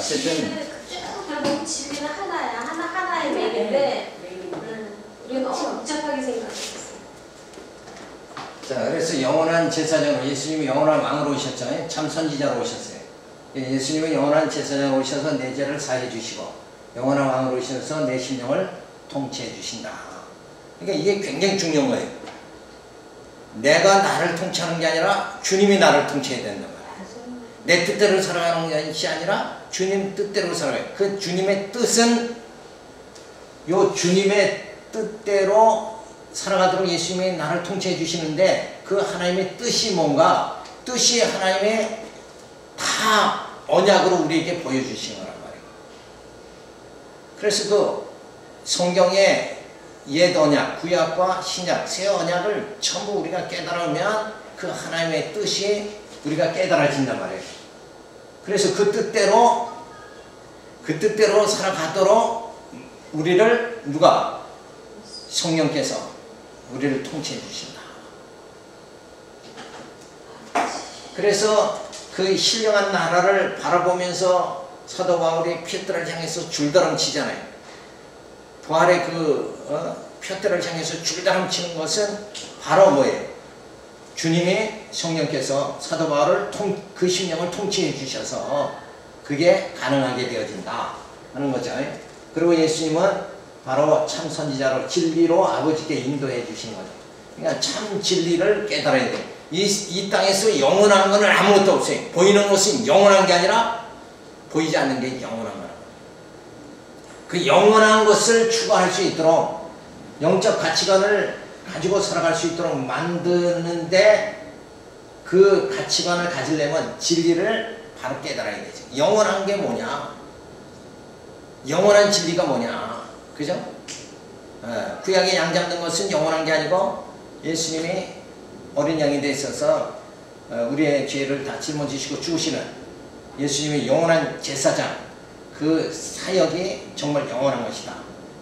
어쨌든 결국 진리는 하나야. 하나의 맥인데 우리가 너무 복잡하게 생각했어요. 자, 그래서 영원한 제사장으로 예수님이 영원한 왕으로 오셨잖아요. 참 선지자로 오셨어요. 예수님은 영원한 제사장으로 오셔서 내 죄를 사해 주시고 영원한 왕으로 오셔서 내 심령을 통치해 주신다. 그러니까 이게 굉장히 중요한 거예요. 내가 나를 통치하는 게 아니라 주님이 나를 통치해야 된다. 내 뜻대로 살아가는 것이 아니라 주님 뜻대로 살아가요. 그 주님의 뜻은 요 주님의 뜻대로 살아가도록 예수님이 나를 통치해 주시는데 그 하나님의 뜻이 뭔가 뜻이 하나님의 다 언약으로 우리에게 보여주신 거란 말이에요. 그래서 그 성경의 옛 언약, 구약과 신약, 새 언약을 전부 우리가 깨달으면 그 하나님의 뜻이 우리가 깨달아진단 말이에요. 그래서 그 뜻대로 살아가도록 우리를 누가? 성령께서 우리를 통치해 주신다. 그래서 그 신령한 나라를 바라보면서 사도 바울이 푯들을 향해서 줄다름 치잖아요. 부활의 푯들을 향해서 줄다름 치는 것은 바로 뭐예요? 주님이 성령께서 사도 바울을 그 심령을 통치해 주셔서 그게 가능하게 되어진다 하는 거죠. 그리고 예수님은 바로 참 선지자로 진리로 아버지께 인도해 주신 거죠. 그러니까 참 진리를 깨달아야 돼요. 이 땅에서 영원한 것은 아무것도 없어요. 보이는 것은 영원한 게 아니라 보이지 않는 게 영원한 거라고. 그 영원한 것을 추구할 수 있도록 영적 가치관을 가지고 살아갈 수 있도록 만드는데 그 가치관을 가지려면 진리를 바로 깨달아야 되죠. 영원한 게 뭐냐? 영원한 진리가 뭐냐? 그죠? 구약의 양 잡는 것은 영원한 게 아니고 예수님이 어린 양이 돼 있어서 우리의 죄를 다 짊어지시고 죽으시는 예수님의 영원한 제사장 그 사역이 정말 영원한 것이다.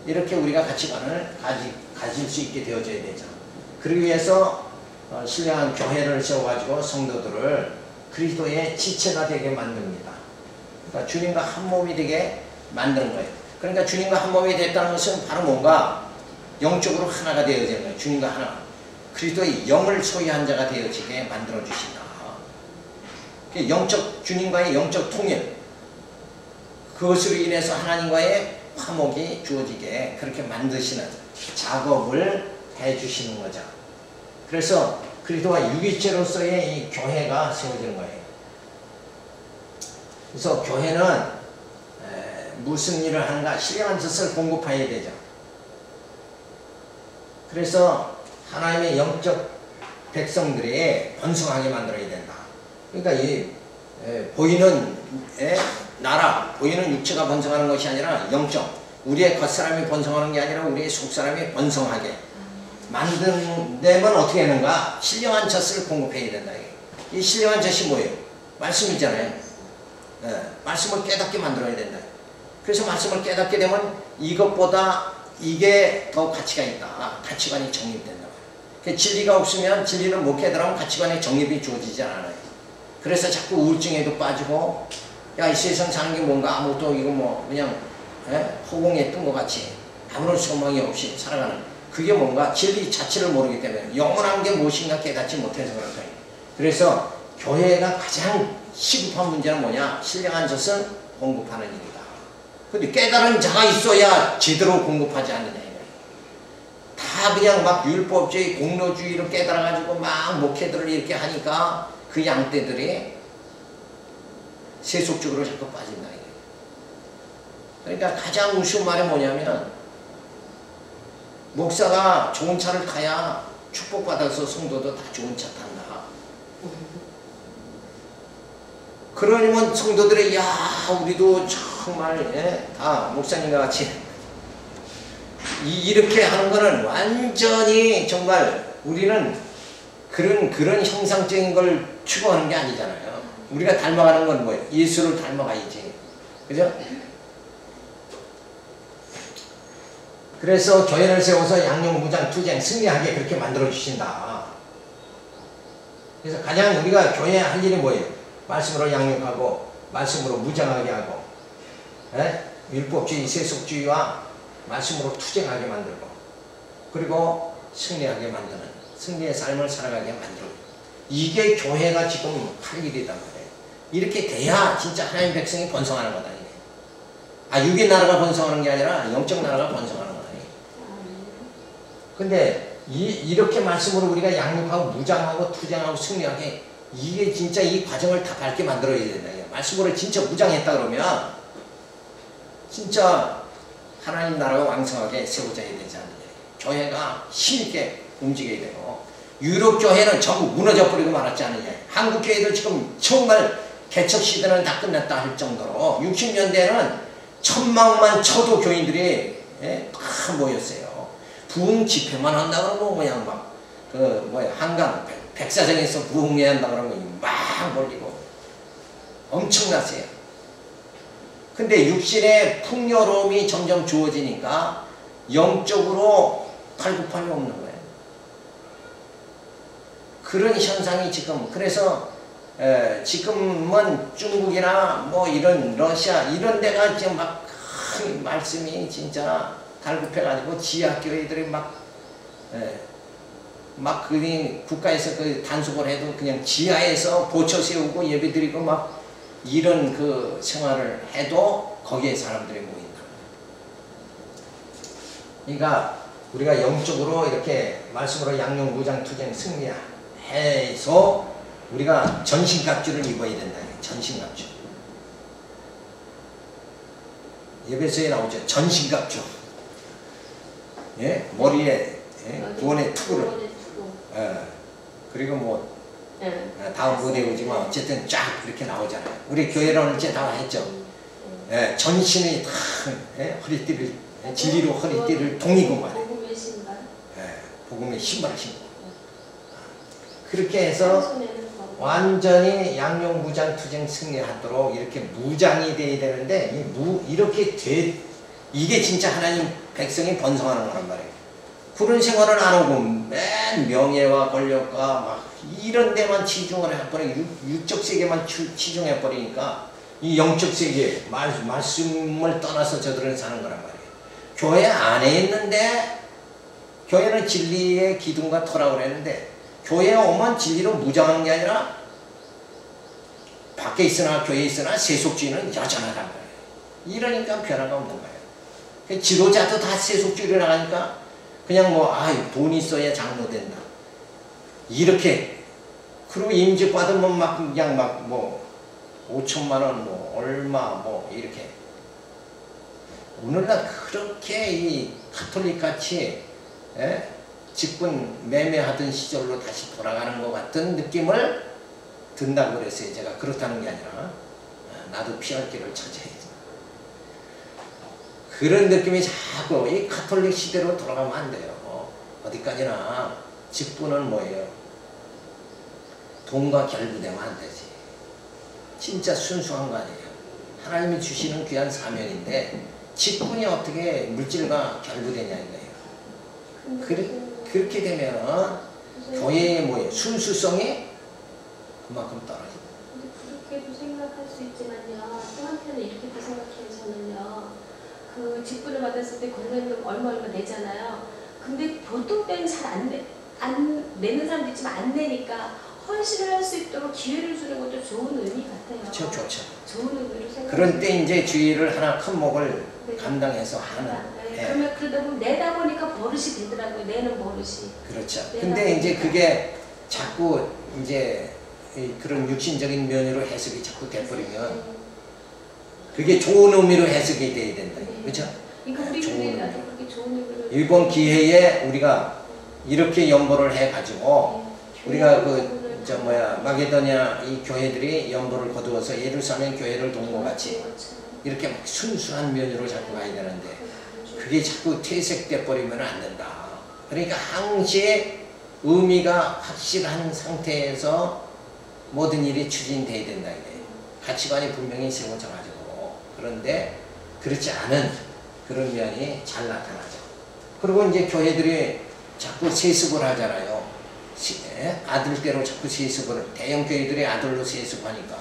이렇게 우리가 가치관을 가질 수 있게 되어져야 되죠. 그러기 위해서 신령한 교회를 세워가지고 성도들을 그리스도의 지체가 되게 만듭니다. 그러니까 주님과 한 몸이 되게 만드는 거예요. 그러니까 주님과 한 몸이 됐다는 것은 바로 뭔가 영적으로 하나가 되어지는 거예요. 주님과 하나. 그리스도의 영을 소유한 자가 되어지게 만들어 주신다. 주님과의 영적 통일, 그것으로 인해서 하나님과의 화목이 주어지게 그렇게 만드시는 작업을 해 주시는 거죠. 그래서 그리스도와 유기체로서의 이 교회가 세워지는 거예요. 그래서 교회는 무슨 일을 하는가? 신령한 젖을 공급해야 되죠. 그래서 하나님의 영적 백성들이 번성하게 만들어야 된다. 그러니까 이 보이는 나라, 보이는 육체가 번성하는 것이 아니라 영적, 우리의 겉사람이 번성하는 게 아니라 우리의 속사람이 번성하게 만든다면 어떻게 하는가? 신령한 젖을 공급해야 된다. 이 신령한 젖이 뭐예요? 말씀이잖아요. 말씀을 깨닫게 만들어야 된다. 그래서 말씀을 깨닫게 되면 이것보다 이게 더 가치가 있다. 가치관이 정립된다. 진리가 없으면 진리를 못 깨달으면 가치관의 정립이 주어지지 않아요. 그래서 자꾸 우울증에도 빠지고 야, 이 세상 사는 게 뭔가 아무것도 이거 뭐 그냥 허공에 뜬 것 같이 아무런 소망이 없이 살아가는 그게 뭔가 진리 자체를 모르기 때문에 영원한 게 무엇인가 깨닫지 못해서 그런 거예요. 그래서 교회가 가장 시급한 문제는 뭐냐? 신령한 젖을 공급하는 일이다. 근데 깨달은 자가 있어야 제대로 공급하지 않느냐. 다 그냥 막 율법주의, 공로주의로 깨달아가지고 막 목회들을 이렇게 하니까 그 양떼들이 세속적으로 자꾸 빠진다. 그러니까 가장 우스운 말이 뭐냐면 목사가 좋은 차를 타야 축복받아서 성도도 다 좋은 차 탄다. 그러면 성도들이 야 우리도 정말 다 목사님과 같이 이렇게 하는 거는 완전히 정말 우리는 그런 형상적인 걸 추구하는 게 아니잖아요. 우리가 닮아가는 건 뭐예요? 예수를 닮아가야지. 그죠? 그래서 교회를 세워서 양용, 무장, 투쟁, 승리하게 그렇게 만들어 주신다. 그래서 가장 우리가 교회에 할 일이 뭐예요? 말씀으로 양육하고 말씀으로 무장하게 하고 율법주의, 세속주의와 말씀으로 투쟁하게 만들고 그리고 승리하게 만드는 승리의 삶을 살아가게 만들고 이게 교회가 지금 할 일이단 말이에요. 이렇게 돼야 진짜 하나님 백성이 번성하는 거다. 육의 나라가 번성하는 게 아니라 영적 나라가 번성하는 거다. 근데 이렇게 말씀으로 우리가 양육하고 무장하고 투쟁하고 승리하게 이게 진짜 이 과정을 다 밟게 만들어야 된다. 말씀으로 진짜 무장했다 그러면 진짜 하나님 나라가 왕성하게 세워져야 되지 않느냐. 교회가 힘있게 움직여야 되고 유럽 교회는 전부 무너져 버리고 말았지 않느냐. 한국 교회도 지금 정말 개척 시대는 다 끝났다 할 정도로 60년대에는 천막만 쳐도 교인들이 다 모였어요. 부흥 집회만 한다 그러면 그냥 막 한강 백사장에서 부흥회야 한다 그러면 막 몰리고 엄청났어요. 근데 육신의 풍요로움이 점점 주어지니까 영적으로 갈급함이 없는 거예요. 그런 현상이 지금 그래서 지금은 중국이나 뭐 이런 러시아 이런 데가 지금 막 말씀이 진짜 갈급해가지고 지하교회들이 막 국가에서 그 단속을 해도 그냥 지하에서 보초 세우고 예배드리고 막 이런 그 생활을 해도 거기에 사람들이 모인다. 그러니까 우리가 영적으로 이렇게 말씀으로 양육, 무장, 투쟁, 승리해서 우리가 전신갑주를 입어야 된다. 전신갑주. 예배서에 나오죠. 전신갑주. 예? 머리에 구원의 투구를. 그리고 뭐 다음 무대에 오지만 어쨌든 쫙 이렇게 나오잖아요. 우리 교회는 이제 다 했죠. 전신이 다 허리띠를 진리로 허리띠를 동이고 말이에요. 복음의 신발. 복음의 신발을 신고. 그렇게 해서 완전히 양육, 무장, 투쟁, 승리하도록 이렇게 무장이 돼야 되는데 이렇게 이게 진짜 하나님 백성이 번성하는 거란 말이에요. 그런 생활을 안 하고 맨 명예와 권력과 막 이런 데만 치중을 해버리고 육적 세계만 치중해버리니까 이 영적 세계 말씀을 떠나서 저들은 사는 거란 말이에요. 교회 안에 있는데 교회는 진리의 기둥과 터라고 그랬는데 교회에 오면 진리로 무장하는 게 아니라 밖에 있으나 교회에 있으나 세속주의는 여전하단 말이에요. 이러니까 변화가 없는 거예요. 지도자도 다 세속주의로 나가니까 그냥 돈 있어야 장로 된다. 이렇게 그리고 임직 받으면 그냥 5천만 원 얼마 이렇게 오늘날 그렇게 이 가톨릭 같이 직분 매매하던 시절로 다시 돌아가는 것 같은 느낌을 든다고 그랬어요. 제가 그렇다는 게 아니라 나도 피할 길을 찾아야지. 그런 느낌이 자꾸 이 가톨릭 시대로 돌아가면 안 돼요. 어디까지나 직분은 뭐예요? 돈과 결부되면 안 되지. 진짜 순수한 거 아니에요. 하나님이 주시는 귀한 사명인데 직분이 어떻게 물질과 결부되냐 이거예요. 그렇게 되면 교회의 뭐예요? 순수성이 그만큼 떨어집니다. 그렇게도 생각할 수 있지만요. 또 한편은 이렇게도 생각해요. 저는요. 그 직분을 받았을 때 권리금 얼마 내잖아요. 근데 보통 때는 잘 안 내는 사람도 있지만 안 내니까 헌신을 할 수 있도록 기회를 주는 것도 좋은 의미 같아요. 그렇죠, 좋죠. 좋은 의미로 생각해요. 그런 때 이제 주의를 하나 큰 목을 감당해서 하는. 그러면 그러다 보면 내다 보니까 버릇이 되더라고요. 내는 버릇이. 그렇죠. 근데 이제 그게 자꾸 이제 그런 육신적인 면으로 해석이 자꾸 돼버리면 그게 좋은 의미로 해석이 돼야 된다. 그렇죠? 그러니까 우리 교회에 나도 그렇게 좋은 의미로. 이번 기회에 우리가 이렇게 연보를 해가지고 우리가 마게도냐 이 교회들이 연보를 거두어서 예루살렘 교회를 동무같이 이렇게 막 순수한 면으로 자꾸 가야 되는데 그게 자꾸 퇴색돼 버리면 안 된다. 그러니까 항시 의미가 확실한 상태에서 모든 일이 추진돼야 된다. 가치관이 분명히 세워져 가지고 그런데 그렇지 않은 그런 면이 잘 나타나죠. 그리고 이제 교회들이 자꾸 세습을 하잖아요. 아들대로 자꾸 세습을 대형 교회들이 아들로 세습하니까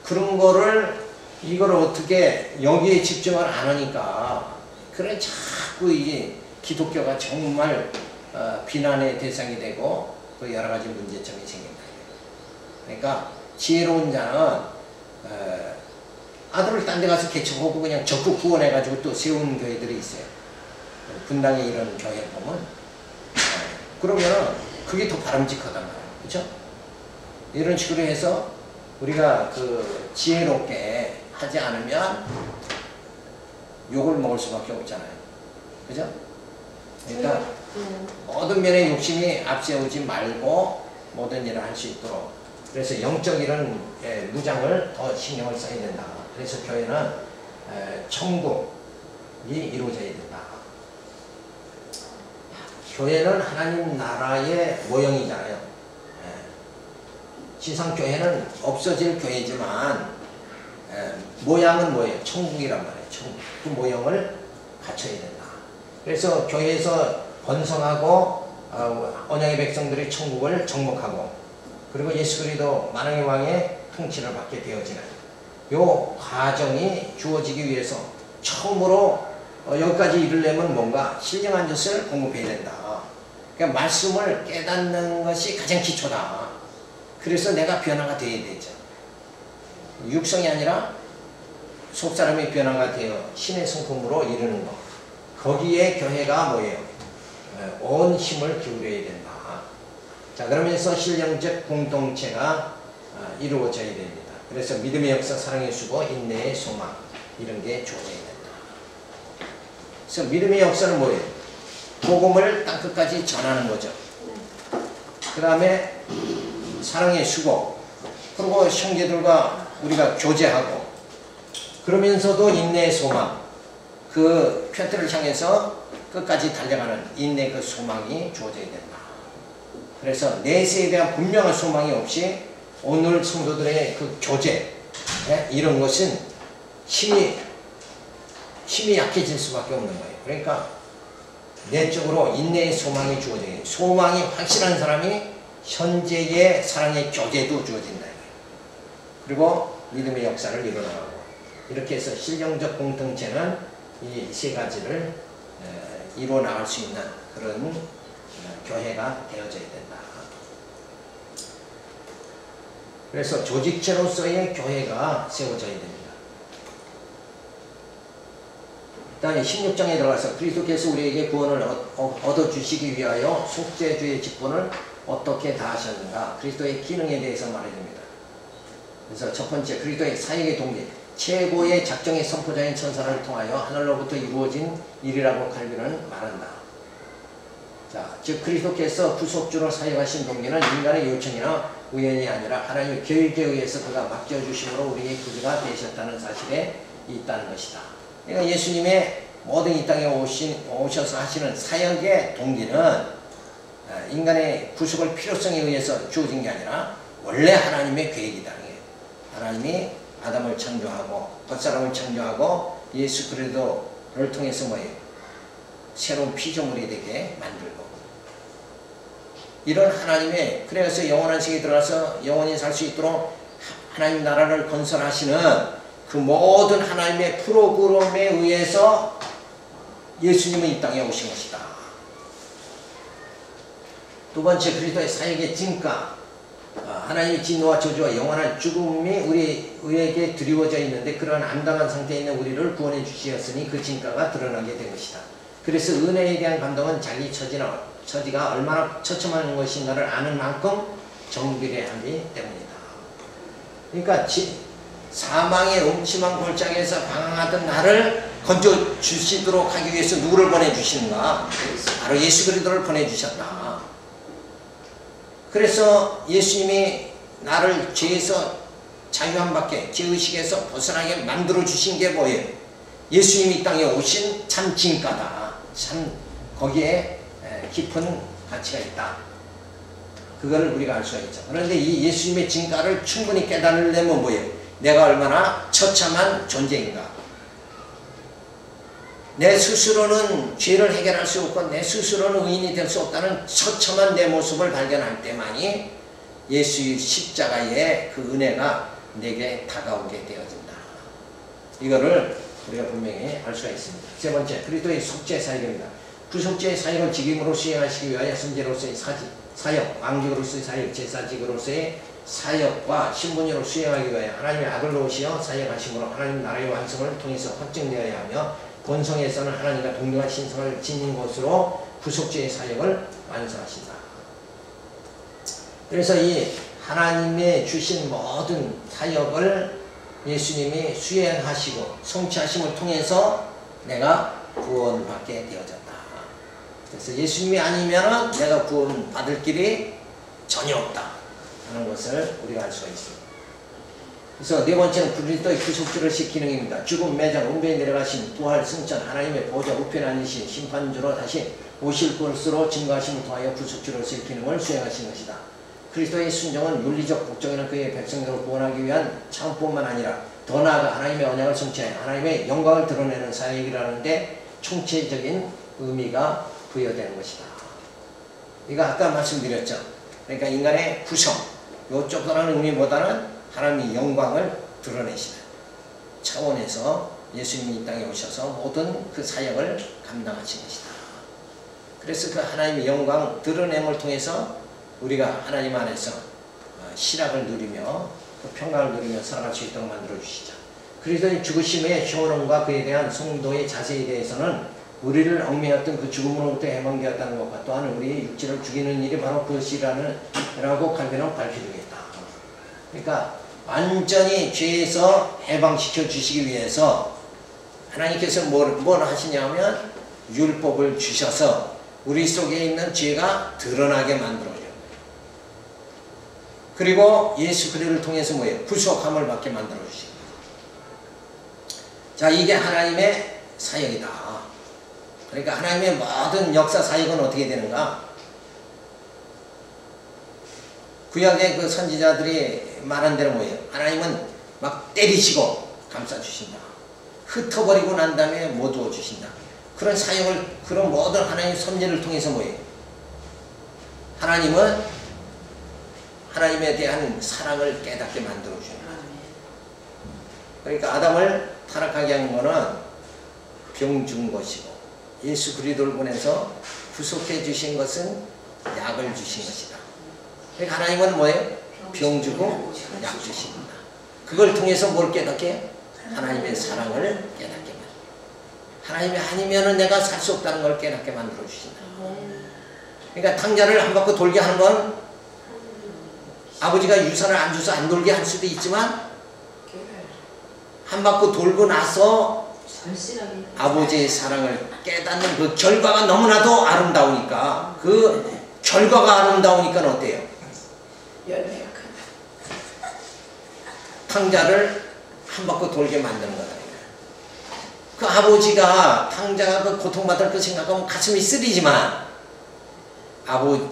그런 거를 이걸 어떻게 여기에 집중을 안 하니까 그래 자꾸 이게 기독교가 정말 비난의 대상이 되고 그 여러 가지 문제점이 생긴다. 그러니까 지혜로운 자는 아들을 딴 데 가서 개척하고 그냥 적극 후원해가지고 또 세운 교회들이 있어요. 분당에 이런 교회 보면 그러면 그게 더 바람직하단 말이에요. 그렇죠? 이런 식으로 해서 우리가 그 지혜롭게 하지 않으면 욕을 먹을 수밖에 없잖아요. 그죠? 그러니까 모든 면에 욕심이 앞세우지 말고 모든 일을 할 수 있도록, 그래서 영적 이런 무장을 더 신경을 써야 된다. 그래서 교회는 천국이 이루어져야 된다. 교회는 하나님 나라의 모형이잖아요. 지상교회는 없어질 교회지만 모양은 뭐예요? 천국이란 말이에요. 천국. 그 모형을 갖춰야 된다. 그래서 교회에서 번성하고 언약의 백성들이 천국을 정복하고, 그리고 예수 그리스도 만왕의 왕의 통치를 받게 되어지는 요 과정이 주어지기 위해서 처음으로 여기까지 이르려면 뭔가 신령한 젖을 공급해야 된다. 그러니까 말씀을 깨닫는 것이 가장 기초다. 그래서 내가 변화가 되어야 되죠. 육성이 아니라 속사람이 변화가 되어 신의 성품으로 이르는 것. 거기에 교회가 뭐예요? 온 힘을 기울여야 된다. 자, 그러면서 신령적 공동체가 이루어져야 됩니다. 그래서 믿음의 역사, 사랑의 수고, 인내의 소망, 이런 게 주어져야 된다. 그래서 믿음의 역사는 뭐예요? 복음을 땅끝까지 전하는 거죠. 그 다음에 사랑의 수고, 그리고 형제들과 우리가 교제하고, 그러면서도 인내의 소망, 그 표대를 향해서 끝까지 달려가는 인내 그 소망이 주어져야 된다. 그래서 내세에 대한 분명한 소망이 없이 오늘 성도들의 그 교제, 이런 것은 힘이 약해질 수밖에 없는 거예요. 그러니까 내적으로 인내의 소망이 주어져야 돼요. 소망이 확실한 사람이 현재의 사랑의 교제도 주어진다. 그리고 믿음의 역사를 이뤄나가고, 이렇게 해서 신령적 공동체는 이 세 가지를 이뤄나갈 수 있는 그런 교회가 되어져야 된다. 그래서 조직체로서의 교회가 세워져야 됩니다. 일단 16장에 들어가서 그리스도께서 우리에게 구원을 얻어주시기 위하여 속죄주의 직분을 어떻게 다하셨는가, 그리스도의 기능에 대해서 말해줍니다. 그래서 첫 번째, 그리스도의 사역의 동기, 최고의 작정의 선포자인 천사를 통하여 하늘로부터 이루어진 일이라고 칼빈은 말한다. 자, 즉 그리스도께서 구속주로 사역하신 동기는 인간의 요청이나 우연이 아니라 하나님의 계획에 의해서 그가 맡겨주심으로 우리의 구주가 되셨다는 사실에 있다는 것이다. 그러니까 예수님의 모든 이 땅에 오셔서 하시는 사역의 동기는 인간의 구속의 필요성에 의해서 주어진 게 아니라 원래 하나님의 계획이다. 하나님이 아담을 창조하고 겉사람을 창조하고 예수 그리스도를 통해서 뭐예요? 새로운 피조물이 되게 만들고, 이런 하나님의, 그래서 영원한 세계에 들어가서 영원히 살 수 있도록 하나님 나라를 건설하시는 그 모든 하나님의 프로그램에 의해서 예수님은 이 땅에 오신 것이다. 두 번째, 그리스도의 사역의 진가, 하나님의 진노와 저주와 영원한 죽음이 우리에게 드리워져 있는데 그러한 암담한 상태에 있는 우리를 구원해 주시었으니 그 진가가 드러나게 된 것이다. 그래서 은혜에 대한 감동은 자기 처지가 얼마나 처참한 것인가를 아는 만큼 정비례하기 때문이다. 그러니까 사망의 음침한 골짜기에서 방황하던 나를 건져 주시도록 하기 위해서 누구를 보내주시는가? 바로 예수 그리스도를 보내주셨다. 그래서 예수님이 나를 죄에서 자유함 받게, 죄의식에서 벗어나게 만들어 주신 게 뭐예요? 예수님이 이 땅에 오신 참 진가다. 참 거기에 깊은 가치가 있다. 그거를 우리가 알 수가 있죠. 그런데 이 예수님의 진가를 충분히 깨달으려면 뭐예요? 내가 얼마나 처참한 존재인가. 내 스스로는 죄를 해결할 수 없고 내 스스로는 의인이 될 수 없다는 처참한 내 모습을 발견할 때만이 예수의 십자가의 그 은혜가 내게 다가오게 되어진다. 이거를 우리가 분명히 알 수가 있습니다. 세 번째, 그리스도의 속죄 사역입니다. 구속죄의 사역을 직임으로 수행하시기 위하여 선지로서의 사역, 왕직으로서의 사역, 제사직으로서의 사역과 신분으로 수행하기 위하여 하나님의 아들로 오시어 사역하심으로 하나님 나라의 완성을 통해서 확증되어야 하며 본성에서는 하나님과 동등한 신성을 지닌 것으로 구속죄의 사역을 완수하신다. 그래서 이 하나님의 주신 모든 사역을 예수님이 수행하시고 성취하심을 통해서 내가 구원받게 되어졌다. 그래서 예수님이 아니면 내가 구원받을 길이 전혀 없다 하는 것을 우리가 알 수가 있습니다. 그래서 네 번째는 그리스도의 구속주로서의 기능입니다. 죽음, 매장, 은배에 내려가신 부활, 승천, 하나님의 보좌 우편에 앉으신 심판주로 다시 오실 것으로 증거하심을 통하여 구속주로서의 기능을 수행하신 것이다. 그리스도의 순종은 윤리적 복종에는 그의 백성들을 구원하기 위한 차원뿐만 아니라 더 나아가 하나님의 언약을 성취하여 하나님의 영광을 드러내는 사역이라는 데 총체적인 의미가 부여되는 것이다. 이거 아까 말씀드렸죠. 그러니까 인간의 구성, 요쪽이라는 의미보다는 하나님의 영광을 드러내시는 차원에서 예수님이 이 땅에 오셔서 모든 그 사역을 감당하신 것이다. 그래서 그 하나님의 영광 드러냄을 통해서 우리가 하나님 안에서 실학을 누리며 그 평강을 누리며 살아갈 수 있도록 만들어 주시죠. 그리스도의 죽으심의 효능과 그에 대한 성도의 자세에 대해서는 우리를 얽매였던 그 죽음으로부터 해방되었다는 것과 또한 우리의 육체를 죽이는 일이 바로 그것이라고 칼빈은 밝혀주겠다. 그러니까 완전히 죄에서 해방시켜 주시기 위해서 하나님께서 뭘 하시냐면 율법을 주셔서 우리 속에 있는 죄가 드러나게 만들어줘요. 그리고 예수 그리스도를 통해서 뭐예요? 구속함을 받게 만들어주시고. 자, 이게 하나님의 사역이다. 그러니까 하나님의 모든 역사 사역은 어떻게 되는가? 구약의 그 선지자들이 말한 대로 뭐예요? 하나님은 막 때리시고 감싸주신다. 흩어버리고 난 다음에 못 얻어주신다. 그런 사역을, 그런 모든 하나님의 섭리를 통해서 뭐예요? 하나님은 하나님에 대한 사랑을 깨닫게 만들어주는 거예요. 그러니까 아담을 타락하게 한 거는 병 준 것이고 예수 그리스도를 보내서 구속해 주신 것은 약을 주신 것이다. 그러니까 하나님은 뭐예요? 병 주고 약 주십니다. 그걸 통해서 뭘 깨닫게? 하나님의 사랑을 깨닫게 만들어. 하나님이 아니면은 내가 살 수 없다는 걸 깨닫게 만들어 주신다. 그러니까 탕자를 한 바퀴 돌게 하는 건 아버지가 유산을 안 줘서 안 돌게 할 수도 있지만 한 바퀴 돌고 나서 아버지의 사랑을 깨닫는 그 결과가 너무나도 아름다우니까, 그 결과가 아름다우니까 어때요? 탕자를 한 바퀴 돌게 만드는 거다. 그 아버지가 탕자가 그 고통받을 거 생각하면 가슴이 쓰리지만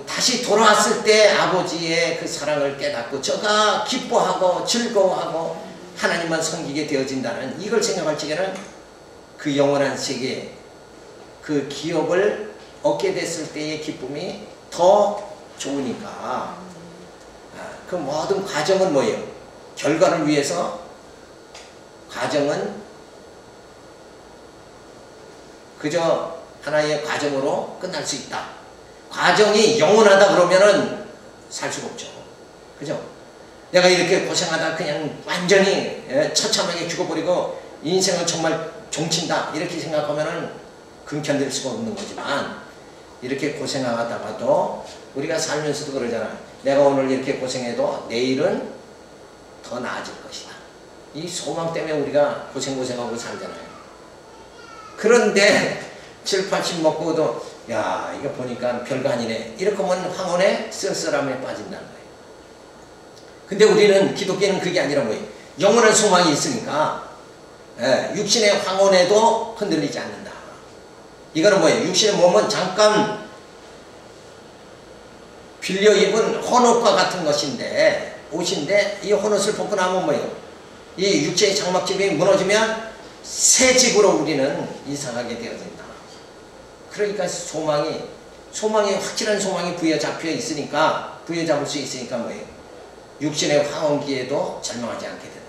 다시 돌아왔을 때 아버지의 그 사랑을 깨닫고 저가 기뻐하고 즐거워하고 하나님만 섬기게 되어진다는 이걸 생각할 적에는 그 영원한 세계, 그 기업을 얻게 됐을 때의 기쁨이 더 좋으니까 그 모든 과정은 뭐예요? 결과를 위해서 과정은 그저 하나의 과정으로 끝날 수 있다. 과정이 영원하다 그러면은 살 수가 없죠. 그죠? 내가 이렇게 고생하다 그냥 완전히 처참하게 죽어버리고 인생을 정말 종친다 이렇게 생각하면은 긍견될 수가 없는 거지만, 이렇게 고생하다가도 우리가 살면서도 그러잖아. 내가 오늘 이렇게 고생해도 내일은 더 나아질 것이다. 이 소망 때문에 우리가 고생하고 살잖아요. 그런데 7, 80 먹고도 야 이거 보니까 별거 아니네 이렇게 하면 황혼의 쓸쓸함에 빠진다는 거예요. 근데 우리는 기독교는 그게 아니라 뭐예요? 영원한 소망이 있으니까 육신의 황혼에도 흔들리지 않는다. 이거는 뭐예요? 육신의 몸은 잠깐 빌려 입은 헌옷과 같은 것인데, 옷인데 이 헌옷을 벗고 나면 뭐예요? 이 육체의 장막집이 무너지면 새 집으로 우리는 이사가게 되어진다. 그러니까 소망이 확실한 소망이 부여잡혀 있으니까, 부여잡을 수 있으니까 뭐예요? 육신의 황혼기에도 절망하지 않게 된다.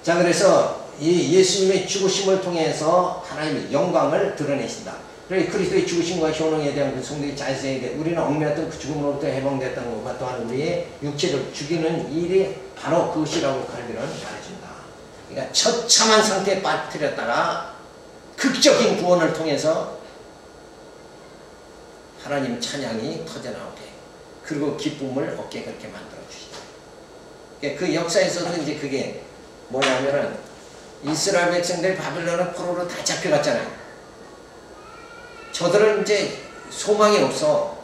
자, 그래서 이 예수님의 죽으심을 통해서 하나님의 영광을 드러내신다. 그래서 그리스도의 죽으심과 효능에 대한 그 성도의 자세에 대해 우리는 얽매였던 그 죽음으로부터 해방됐다는 것과 또한 우리의 육체를 죽이는 일이 바로 그것이라고 칼빈은 말해준다. 그러니까 처참한 상태에 빠뜨렸다가 극적인 구원을 통해서 하나님 찬양이 터져나오게, 그리고 기쁨을 얻게 그렇게 만들어 주시다. 그 역사에서도 이제 그게 뭐냐면은 이스라엘 백성들이 바빌론의 포로로 다 잡혀갔잖아요. 저들은 이제 소망이 없어.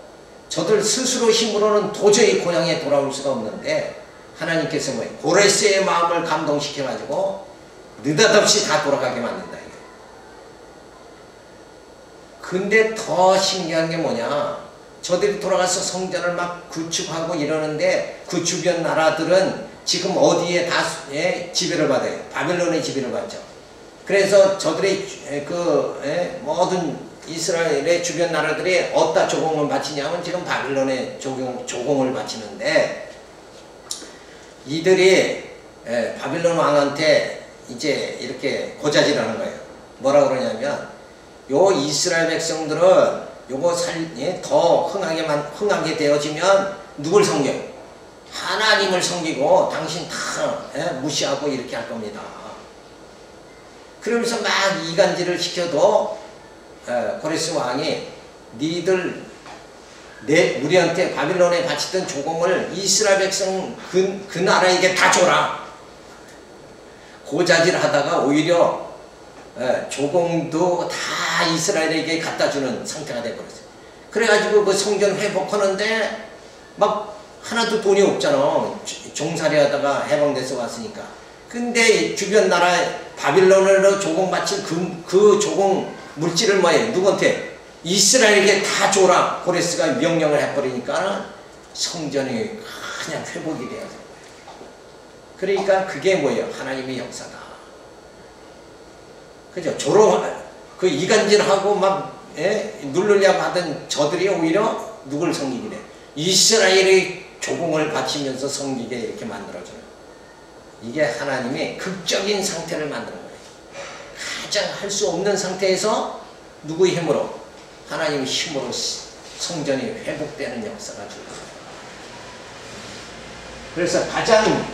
저들 스스로 힘으로는 도저히 고향에 돌아올 수가 없는데 하나님께서 뭐예요? 고레스의 마음을 감동시켜가지고 느닷없이 다 돌아가게 만든다. 이게. 근데 더 신기한 게 뭐냐? 저들이 돌아가서 성전을 막 구축하고 이러는데 그 주변 나라들은 지금 어디에 다 지배를 받아요? 바빌론의 지배를 받죠. 그래서 저들의 모든 이스라엘의 주변 나라들이 어디다 조공을 바치냐면 지금 바빌론에 조공을 바치는데, 이들이 바빌론 왕한테 이제 이렇게 고자질하는 거예요. 뭐라 그러냐면, 요 이스라엘 백성들은 요거 더 흥하게 되어지면 누굴 섬겨요? 하나님을 섬기고 당신 다 무시하고 이렇게 할 겁니다. 그러면서 막 이간질을 시켜도 고레스 왕이 니들 우리한테 바빌론에 바치던 조공을 이스라엘 백성 그 나라에게 다 줘라. 고자질 하다가 오히려 조공도 다 이스라엘에게 갖다 주는 상태가 돼버렸어요. 그래가지고 그 성전 회복하는데 막 하나도 돈이 없잖아. 종살이 하다가 해방돼서 왔으니까. 근데 주변 나라 바빌론으로 조공 바친 그 조공 물질을 뭐예요? 누구한테? 이스라엘에게 다 줘라. 고레스가 명령을 해버리니까 성전이 그냥 회복이 돼야 돼요. 그러니까 그게 뭐예요? 하나님의 역사다. 그죠? 그 이간질하고 막 누르려 하던 저들이 오히려 누굴 섬기게 돼? 이스라엘의 조공을 바치면서 섬기게 이렇게 만들어줘요. 이게 하나님의 극적인 상태를 만드는 거예요. 가장 할 수 없는 상태에서 누구의 힘으로? 하나님의 힘으로 성전이 회복되는 역사가 주어져요. 그래서 가장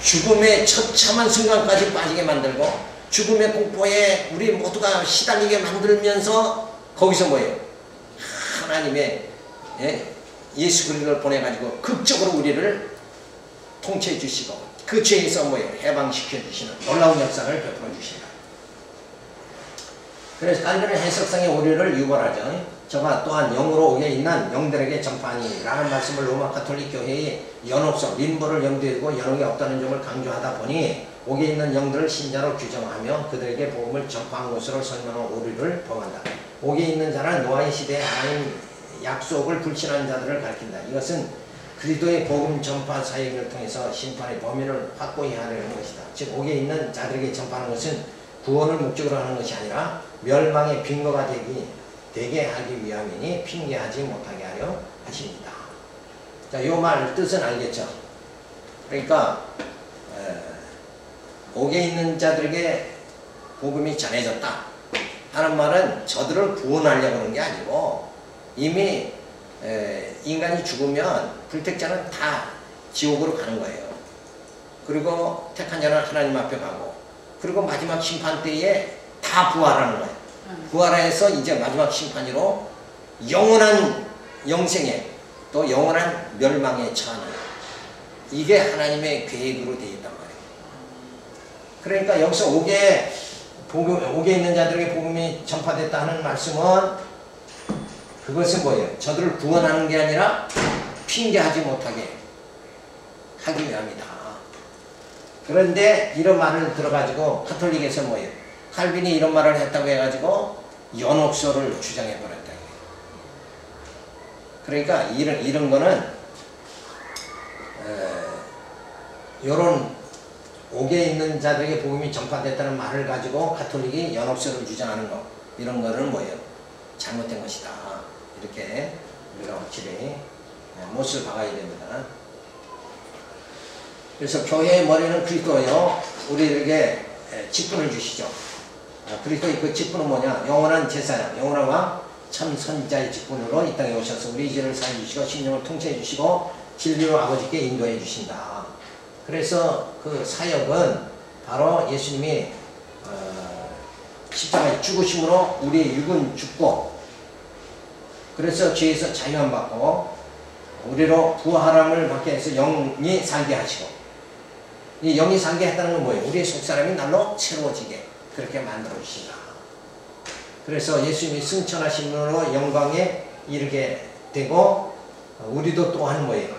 죽음의 처참한 순간까지 빠지게 만들고 죽음의 공포에 우리 모두가 시달리게 만들면서 거기서 뭐예요? 하나님의 예수 그리스도를 보내가지고 극적으로 우리를 통치해 주시고 그 죄에서 뭐예요? 해방시켜 주시는 놀라운 역사를 베풀어 주신다. 그래서 칼빈은 해석상의 오류를 유발하죠. 저가 또한 영으로 오게 있는 영들에게 전파하니 라는 말씀을 로마 가톨릭 교회의 연옥성, 림보를 염두에 두고 연옥이 없다는 점을 강조하다 보니 오게 있는 영들을 신자로 규정하며 그들에게 복음을 전파한 것으로 설명한 오류를 범한다. 오게 있는 자는 노아의 시대에 하나님 약속을 불신한 자들을 가리킨다. 이것은 그리스도의 복음 전파 사역을 통해서 심판의 범위를 확고히 하려는 것이다. 즉 오게 있는 자들에게 전파하는 것은 구원을 목적으로 하는 것이 아니라 멸망의 빈거가 되게 하기 위함이니 핑계하지 못하게 하려 하십니다. 자, 이 말 뜻은 알겠죠? 그러니까 옥에 있는 자들에게 복음이 전해졌다 하는 말은 저들을 구원하려고 하는 게 아니고 이미 인간이 죽으면 불택자는 다 지옥으로 가는 거예요. 그리고 택한 자는 하나님 앞에 가고 그리고 마지막 심판 때에 다 부활하는 거예요. 부활해서 이제 마지막 심판으로 영원한 영생에 또 영원한 멸망에 처하는 이게 하나님의 계획으로 되어 있단 말이에요. 그러니까 여기서 옥에 있는 자들에게 복음이 전파됐다 하는 말씀은 그것은 뭐예요? 저들을 구원하는 게 아니라 핑계하지 못하게 하기 위함이다. 그런데 이런 말을 들어가지고 가톨릭에서 뭐예요? 칼빈이 이런 말을 했다고 해가지고 연옥소를 주장해버렸다. 그러니까 이런 거는 요런 옥에 있는 자들에게 복음이 전파됐다는 말을 가지고 가톨릭이 연옥소를 주장하는 거 이런 거는 뭐예요? 잘못된 것이다. 이렇게 우리가 확실히 못을 박아야 됩니다. 그래서 교회의 머리는 그리스도요. 우리에게 직분을 주시죠. 그리스도의 그 직분은 뭐냐? 영원한 제사장, 영원한 왕, 참 선지자의 직분으로 이 땅에 오셔서 우리 죄를 사해 주시고 심령을 통치해 주시고 진리로 아버지께 인도해 주신다. 그래서 그 사역은 바로 예수님이 십자가에 죽으심으로 우리의 육은 죽고, 그래서 죄에서 자유함 받고 우리로 부활함을 받게 해서 영이 살게 하시고, 이 영이 살게 했다는 건 뭐예요? 우리의 속사람이 날로 새로워지게 그렇게 만들어 주신다. 그래서 예수님이 승천하심으로 영광에 이르게 되고, 우리도 또한 뭐예요?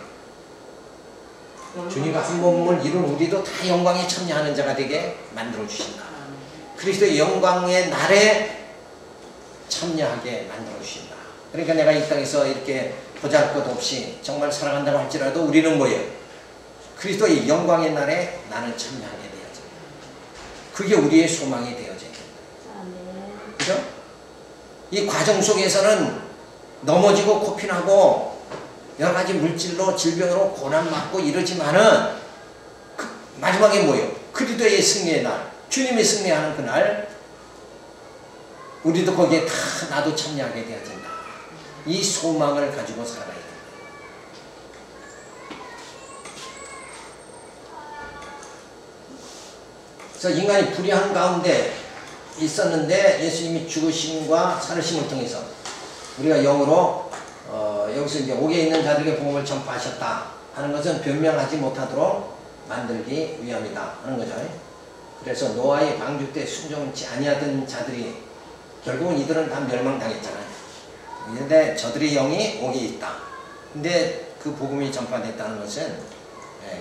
주님과 한 몸을 이룬 우리도 다 영광에 참여하는 자가 되게 만들어 주신다. 그리스도의 영광의 날에 참여하게 만들어 주신다. 그러니까 내가 이 땅에서 이렇게 보잘것없이 정말 살아간다고 할지라도 우리는 뭐예요? 그리스도의 영광의 날에 나는 참여하게 되어져. 그게 우리의 소망이 되어져야 된다. 그죠? 이 과정 속에서는 넘어지고 코피나고 여러 가지 물질로 질병으로 고난받고 이러지만은 마지막에 뭐예요? 그리스도의 승리의 날, 주님이 승리하는 그날 우리도 거기에 다 나도 참여하게 되어진다. 이 소망을 가지고 살아가야 된다. 그래서 인간이 불의한 가운데 있었는데 예수님이 죽으심과 살으심을 통해서 우리가 영으로 여기서 이제 옥에 있는 자들에게 복음을 전파하셨다 하는 것은 변명하지 못하도록 만들기 위함이다 하는 거죠. 그래서 노아의 방주 때 순종치 아니하던 자들이 결국은 이들은 다 멸망당했잖아요. 그런데 저들의 영이 옥에 있다. 근데 그 복음이 전파됐다는 것은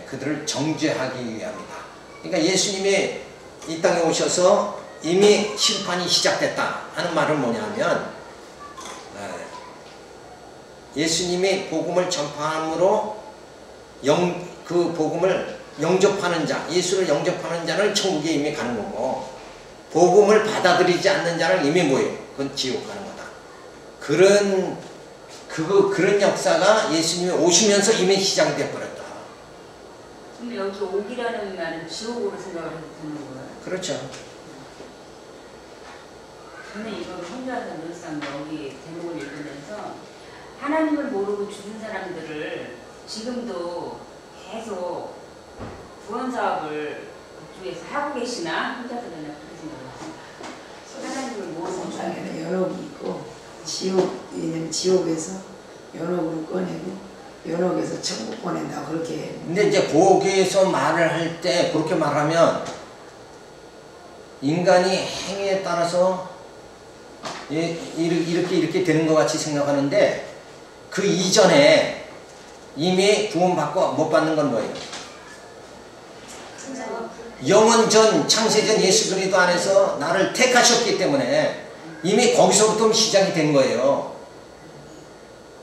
그들을 정죄하기 위함이다. 그러니까 예수님이 이 땅에 오셔서 이미 심판이 시작됐다 하는 말은 뭐냐면, 예수님이 복음을 전파함으로 그 복음을 영접하는 자, 예수를 영접하는 자는 천국에 이미 가는 거고, 복음을 받아들이지 않는 자는 이미 뭐예요? 그건 지옥 가는 거다. 그런 역사가 예수님이 오시면서 이미 시작이 되어버렸다. 근데 여기 옥이라는 말은 지옥으로 생각을 해도 되는 거예요? 그렇죠. 근데 이걸 혼자서 늘상 여기 제목을 읽으면서 하나님을 모르고 죽은 사람들을 지금도 계속 구원 사업을 그쪽에서 하고 계시나? 혼자서 그냥 그렇게 생각을 했어요. 하나님을 모르고 세상에는 연옥이 있고 지옥에서 연옥으로 꺼내고 연옥에서 천국 보낸다 그렇게. 근데 이제 거기에서 말을 할 때 그렇게 말하면 인간이 행위에 따라서 이렇게 되는 것 같이 생각하는데, 그 이전에 이미 구원받고 못 받는 건 뭐예요? 영원전 창세전 예수 그리스도 안에서 나를 택하셨기 때문에 이미 거기서부터 시작이 된 거예요.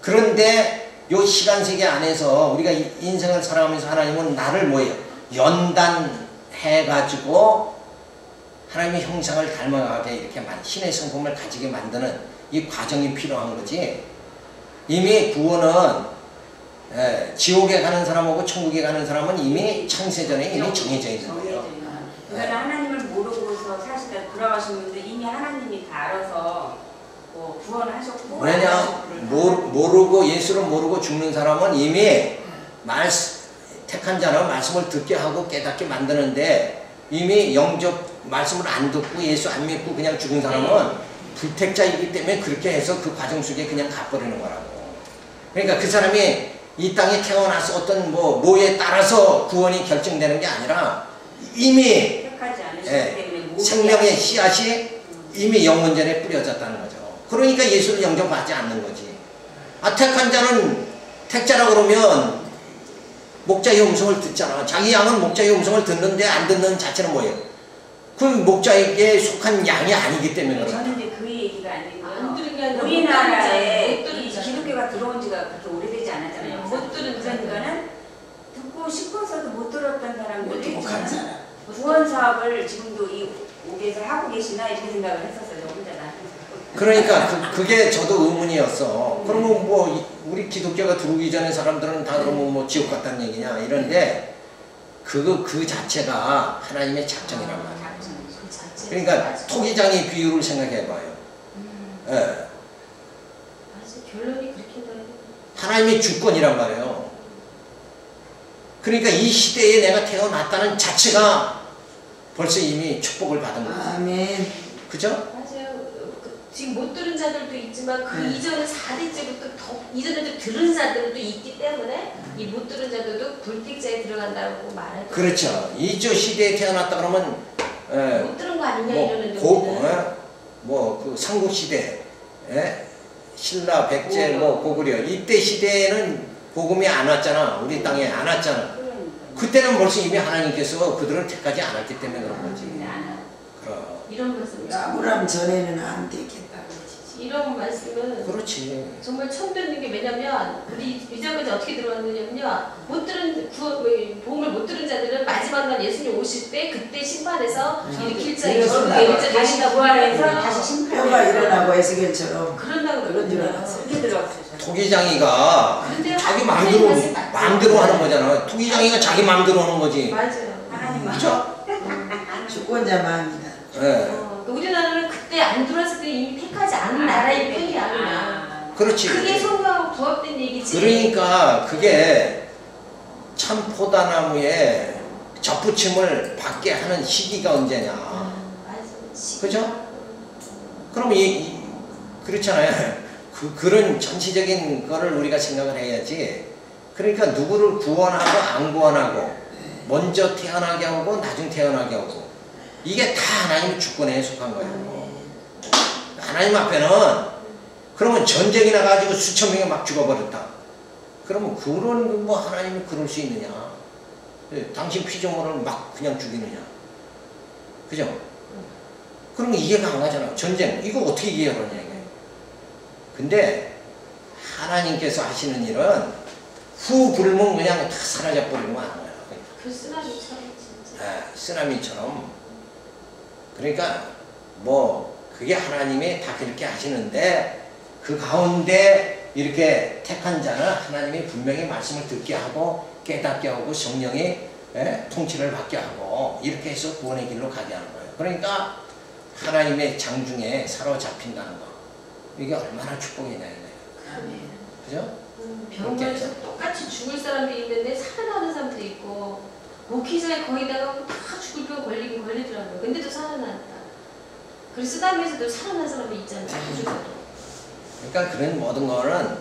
그런데 요 시간세계 안에서 우리가 인생을 살아가면서 하나님은 나를 뭐예요? 연단해가지고 하나님의 형상을 닮아가게 이렇게 신의 성품을 가지게 만드는 이 과정이 필요한 거지. 이미 구원은 지옥에 가는 사람하고 천국에 가는 사람은 이미 창세전에 이미 정해져 있는 거예요. 그러니까 하나님을 모르고서 사실 돌아가신 분들 이미 하나님이 다 알아서 뭐 구원하셨고. 왜냐? 모르고 예수를 모르고 죽는 사람은 이미 택한 자는 말씀을 듣게 하고 깨닫게 만드는데, 이미 말씀을 안 듣고 예수 안 믿고 그냥 죽은 사람은 불택자이기 때문에 그렇게 해서 그 과정 속에 그냥 가버리는 거라고. 그러니까 그 사람이 이 땅에 태어나서 어떤 뭐에 따라서 구원이 결정되는 게 아니라 이미 생명의 씨앗이 이미 영원전에 뿌려졌다는 거죠. 그러니까 예수를 영접하지 않는 거지. 택한 자는 택자라 그러면 목자의 음성을 듣잖아. 자기 양은 목자의 음성을 듣는데 안 듣는 자체는 뭐예요? 그 목자에게 속한 양이 아니기 때문에 그렇다. 저는 이제 그 얘기가 아니고요. 아니라 우리나라에 못 들은 이 자죠. 기독교가 들어온 지가 그렇게 오래되지 않았잖아요. 못 들은 그러니까는 듣고 싶어서도 못 들었던 사람들이 못한 사람. 구원 사업을 지금도 이 옥에서 하고 계시나 이렇게 생각을 했었어요. 저 혼자 나. 그러니까 그게 저도 의문이었어. 그러면 뭐 우리 기독교가 들어오기 전에 사람들은 다 그러면 뭐 지옥 갔다는 얘기냐 이런데, 그 자체가 하나님의 작정이란 말이에요. 그 자체. 그러니까 토기장의 비유를 생각해봐요. 예. 맞아. 결론이 그렇게 나요. 하나님의 주권이란 말이에요. 그러니까 이 시대에 내가 태어났다는 자체가 벌써 이미 축복을 받은 거죠. 아멘. 그죠? 맞아요. 지금 못 들은 자들도 있지만 그 이전에 4대째부터 더 이전에도 들은 자들도 있기 때문에 이 못 들은 자들도 불택자에 들어간다고 말할 때 그렇죠. 이조 시대에 태어났다 그러면 못 들은 거 아니냐 이러는 경우는 뭐그 삼국 시대, 신라, 백제, 뭐 고구려 이때 시대에는 복음이 안 왔잖아. 우리 땅에 안 왔잖아. 그때는 벌써 이미 하나님께서 그들을 택하지 않았기 때문에 그런 거지. 그럼. 이런 말씀 아브라함 전에는 안 되겠다. 이런 말씀은 그렇지. 정말 처음 듣는 게 왜냐면 우리 이전까지 어떻게 들어왔느냐면요 못 들은 복음을 못 들은 자들은 마지막 날 예수님 오실 때 그때 심판해서 일으킬 자 일자 다시 부활해서 다시 뼈가 심판해서 일어나고 에스겔처럼 그런다고 그런 줄 그러거든요. 알았어요. 그렇게 들어왔어요. 토기장이가 근데 자기 하나님 말씀 맞지? 마음대로 하는 거잖아. 토기장이가 자기 마음대로 하는 거지. 맞아요. 하나님 그죠? 주권자 마음이다. 예. 우리나라는 그때 안 들어왔을 때 이미 택하지 않은 나라일 뿐이야 그냥. 그렇지. 그게 성경하고 부합된 얘기지. 그러니까 그게 참 포다나무에 접붙임을 받게 하는 시기가 언제냐. 맞아. 그죠? 그럼 그렇잖아요. 그런 전체적인 거를 우리가 생각을 해야지. 그러니까 누구를 구원하고 안 구원하고 먼저 태어나게 하고 나중 태어나게 하고 이게 다 하나님의 주권에 속한 거예요. 하나님 앞에는 그러면 전쟁이 나가지고 수천 명이 막 죽어버렸다. 그러면 그런 뭐 하나님이 그럴 수 있느냐? 당신 피조물을 막 그냥 죽이느냐? 그죠? 그러면 이해가 안 가잖아. 전쟁 이거 어떻게 이해하느냐 이게. 근데 하나님께서 하시는 일은 후 불면 그냥 다 사라져 버리는 거 아니에요. 그 쓰나미처럼 진짜. 쓰나미처럼. 그러니까 뭐 그게 하나님이 다 그렇게 하시는데 그 가운데 이렇게 택한 자는 하나님이 분명히 말씀을 듣게 하고 깨닫게 하고 성령이 통치를 받게 하고 이렇게 해서 구원의 길로 가게 하는 거예요. 그러니까 하나님의 장중에 사로잡힌다는 거 이게 얼마나 축복이냐 이거예요. 그죠? 병원에서 똑같이 죽을 사람도 있는데 살아나는 사람도 있고 목회자의 거의다가 다 죽을 병 걸리긴 걸리더라고요. 근데도 살아났다. 그리고 쓰다미에서도 살아난 사람도 있잖아요. 죽어도. 그러니까 그런 모든 거는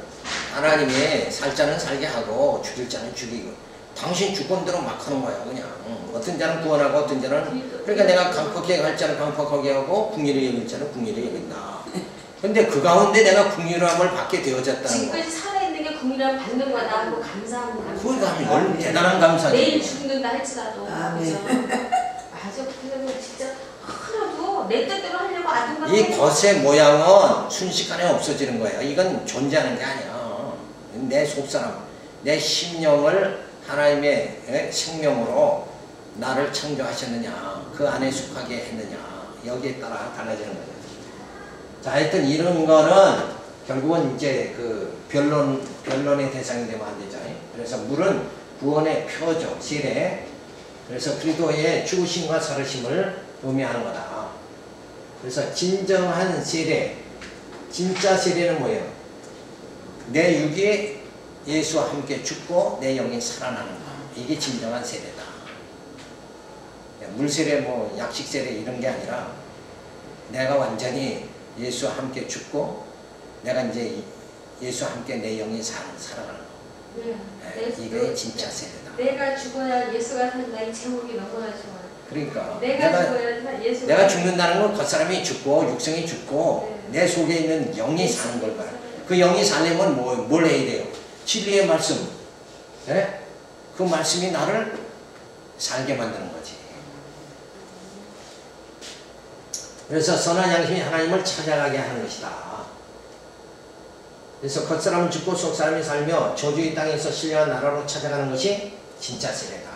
하나님이 살 자는 살게 하고 죽일 자는 죽이고 당신 주권대로 막 하는 거야 그냥. 어떤 자는 구원하고 어떤 자는 그러니까 내가 강팍하게 할 자는 강팍하게 하고 궁일을 여길 자는 궁일을 여긴다. 근데 그 가운데 내가 궁일함을 받게 되어졌다는 거. 지금까지 살아있는 게 국민이랑 받는 거다 하고 감사합니다. 그건 대단한 감사지. 내일 죽는다 할지라도. 아멘. 그죠? 맞아. 그러면 진짜 하나도 내 뜻대로 하려고 아둥바둥 이 것의 모양은 순식간에 없어지는 거예요. 이건 존재하는 게 아니야. 내 속사람, 내 심령을 하나님의 생명으로 나를 창조하셨느냐, 그 안에 속하게 했느냐, 여기에 따라 달라지는 거죠. 자, 하여튼 이런 거는 결국은 이제 그 변론의 대상이 되면 안 되죠. 그래서 물은 구원의 표죠, 세례. 그래서 그리스도의 죽으심과 살으심을 의미하는 거다. 그래서 진정한 세례, 진짜 세례는 뭐예요? 내 육이 예수와 함께 죽고 내 영이 살아나는 거. 이게 진정한 세례다. 물세례, 뭐 약식세례 이런 게 아니라 내가 완전히 예수와 함께 죽고 내가 이제 예수와 함께 내 영이 살아가는 거. 네. 이게 진짜 세례다. 내가 죽어야 예수가 산다. 이 제목이 너무나 좋아요. 그러니까 내가 죽어야 예수가 내가 죽는다는 건 겉사람이 죽고 육성이 죽고 내 속에 있는 영이 사는 걸 봐요. 그 영이 살려면 뭘 해야 돼요? 진리의 말씀. 그 말씀이 나를 살게 만드는 거지. 그래서 선한 양심이 하나님을 찾아가게 하는 것이다. 그래서 겉사람은 죽고 속사람이 살며 저주의 땅에서 신령한 나라로 찾아가는 것이 진짜 세례다.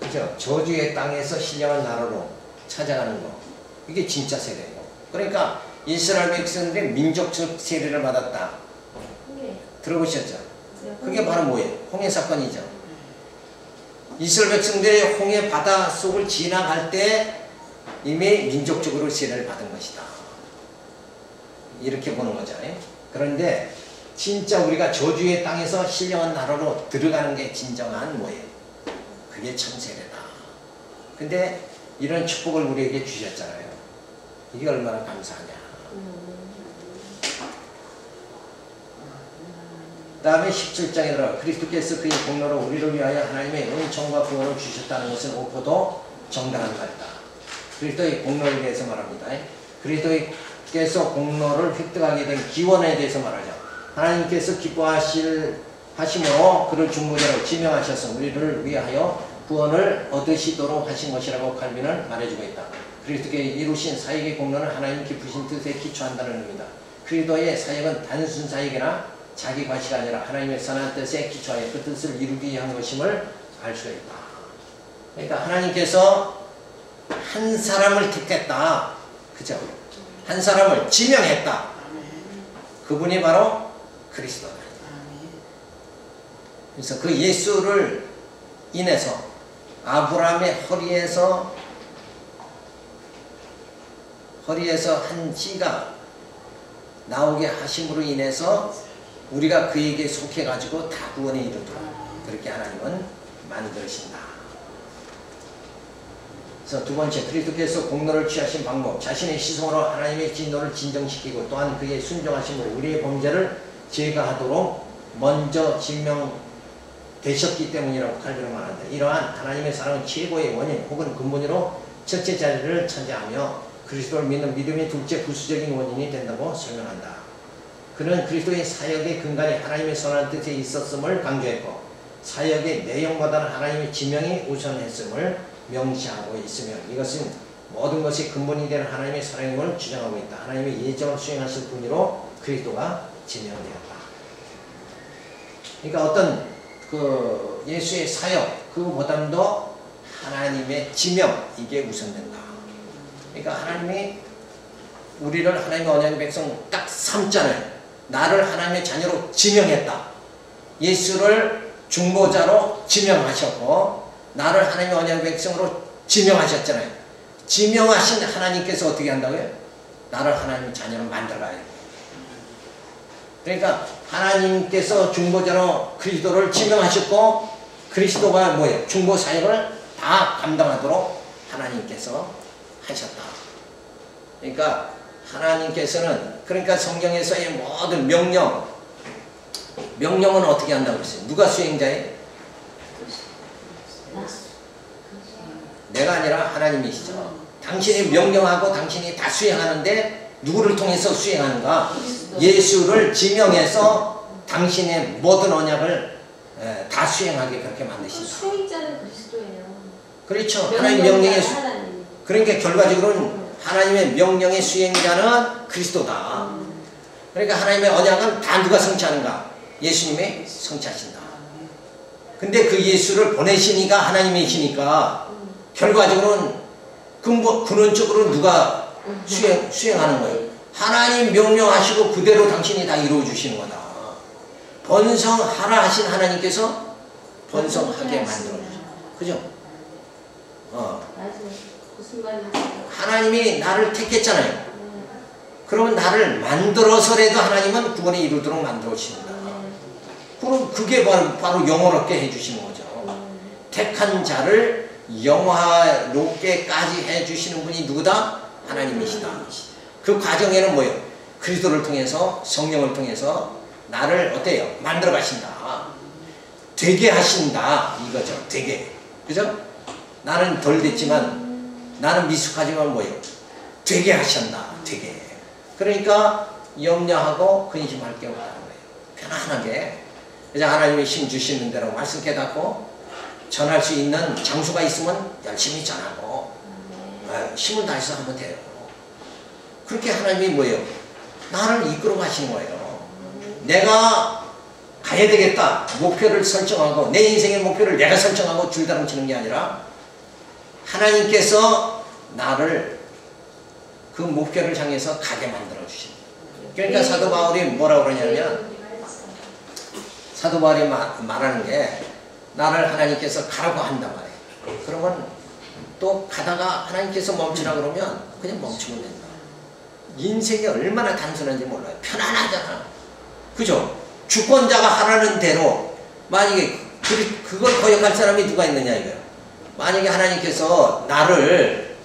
그죠? 저주의 땅에서 신령한 나라로 찾아가는 거. 이게 진짜 세례예요. 그러니까 이스라엘 백성들이 민족적 세례를 받았다. 네. 들어보셨죠? 그게 바로 뭐예요? 홍해 사건이죠. 이스라엘 백성들이 홍해 바다 속을 지나갈 때 이미 민족적으로 세례를 받은 것이다. 이렇게 보는 거잖아요. 그런데 진짜 우리가 저주의 땅에서 신령한 나라로 들어가는 게 진정한 뭐예요? 그게 참 세례다. 근데 이런 축복을 우리에게 주셨잖아요. 이게 얼마나 감사하냐. 그 다음에 17장에 들어가 그리스도께서 그의 공로로 우리를 위하여 하나님의 은총과 구원을 주셨다는 것은 옳고도 정당한 말이다. 그리스도의 공로에 대해서 말합니다. 그리스도께서 공로를 획득하게 된 기원에 대해서 말하죠. 하나님께서 기뻐하심으로 그를 중보자로 지명하셔서 우리를 위하여 구원을 얻으시도록 하신 것이라고 칼빈은 말해주고 있다. 그리스도께 이루신 사역의 공로는 하나님 깊으신 뜻에 기초한다는 의미다. 그리스도의 사역은 단순 사역이나 자기 과시가 아니라 하나님의 선한 뜻에 기초하여 그 뜻을 이루기 위한 것임을 알 수가 있다. 그러니까 하나님께서 한 사람을 택했다. 그죠? 한 사람을 지명했다. 그분이 바로 그리스도다. 그래서 그 예수를 인해서 아브라함의 허리에서 한 씨가 나오게 하심으로 인해서 우리가 그에게 속해가지고 다 구원에 이르도록 그렇게 하나님은 만드신다. 그래서 두 번째, 그리스도께서 공로를 취하신 방법, 자신의 시성으로 하나님의 진노를 진정시키고 또한 그의 순종하심으로 우리의 범죄를 제거하도록 먼저 증명되셨기 때문이라고 칼빈은 말한다. 이러한 하나님의 사랑은 최고의 원인 혹은 근본으로 첫째 자리를 차지하며 그리스도를 믿는 믿음의 둘째 부수적인 원인이 된다고 설명한다. 그는 그리스도의 사역의 근간이 하나님의 선한 뜻에 있었음을 강조했고 사역의 내용보다는 하나님의 지명이 우선했음을 명시하고 있으며 이것은 모든 것의 근본이 되는 하나님의 사랑임을 주장하고 있다. 하나님의 예정을 수행하실 분으로 그리스도가 지명되었다. 그러니까 어떤 그 예수의 사역 그보다도 하나님의 지명 이게 우선된다. 그러니까 하나님이 우리를 하나님의 언약의 백성 딱 삼잖아요. 나를 하나님의 자녀로 지명했다. 예수를 중보자로 지명하셨고 나를 하나님의 언약의 백성으로 지명하셨잖아요. 지명하신 하나님께서 어떻게 한다고요? 나를 하나님의 자녀로 만들어가야 돼요. 그러니까 하나님께서 중보자로 그리스도를 지명하셨고 그리스도가 뭐예요? 중보 사역을 다 감당하도록 하나님께서 하셨다. 그러니까 하나님께서는 그러니까 성경에서의 모든 명령은 어떻게 한다고 했어요? 누가 수행자예요? 내가 아니라 하나님이시죠. 당신이 명령하고 당신이 다 수행하는데 누구를 통해서 수행하는가? 예수를 지명해서 당신의 모든 언약을 다 수행하게 그렇게 만드신다. 수행자는 그리스도예요. 그렇죠. 하나님 명령의 그러니까 결과적으로는 하나님의 명령의 수행자는 그리스도다. 그러니까 하나님의 언약은 다 누가 성취하는가? 예수님이 성취하신다. 근데 그 예수를 보내시니까 하나님이시니까 결과적으로는 근원적으로 누가 수행하는 거예요? 하나님 명령하시고 그대로 당신이 다 이루어 주시는 거다. 번성하라 하신 하나님께서 번성하게 만들어 주죠. 그죠? 맞아요. 무슨 말인지. 하나님이 나를 택했잖아요. 그러면 나를 만들어서라도 하나님은 구원에 이르도록 만들어 주십니다. 그럼 그게 바로 영원롭게 해주시는 거죠. 택한 자를 영화롭게까지 해주시는 분이 누구다? 하나님이시다. 그 과정에는 뭐예요? 그리스도를 통해서 성령을 통해서 나를 어때요? 만들어 가신다. 되게 하신다. 이거죠. 되게. 그죠? 나는 덜 됐지만 나는 미숙하지만 뭐예요? 되게 하신다. 되게. 그러니까 염려하고 근심할 게 없다는 거예요. 편안하게. 그래서 하나님이 힘 주시는 대로 말씀 깨닫고 전할 수 있는 장소가 있으면 열심히 전하고 힘을 다해서 하면 돼요. 그렇게 하나님이 뭐예요? 나를 이끌어 가시는 거예요. 내가 가야 되겠다. 목표를 설정하고 내 인생의 목표를 내가 설정하고 줄다름치는 게 아니라 하나님께서 나를 그 목표를 향해서 가게 만들어 주십니다. 그러니까 사도 바울이 뭐라고 그러냐면 사도 바울이 말하는 게 나를 하나님께서 가라고 한단 말이에요. 그러면 또 가다가 하나님께서 멈추라 그러면 그냥 멈추면 된다. 인생이 얼마나 단순한지 몰라요. 편안하잖아. 그죠? 주권자가 하라는 대로 만약에 그걸 거역할 사람이 누가 있느냐 이거예요. 만약에 하나님께서 나를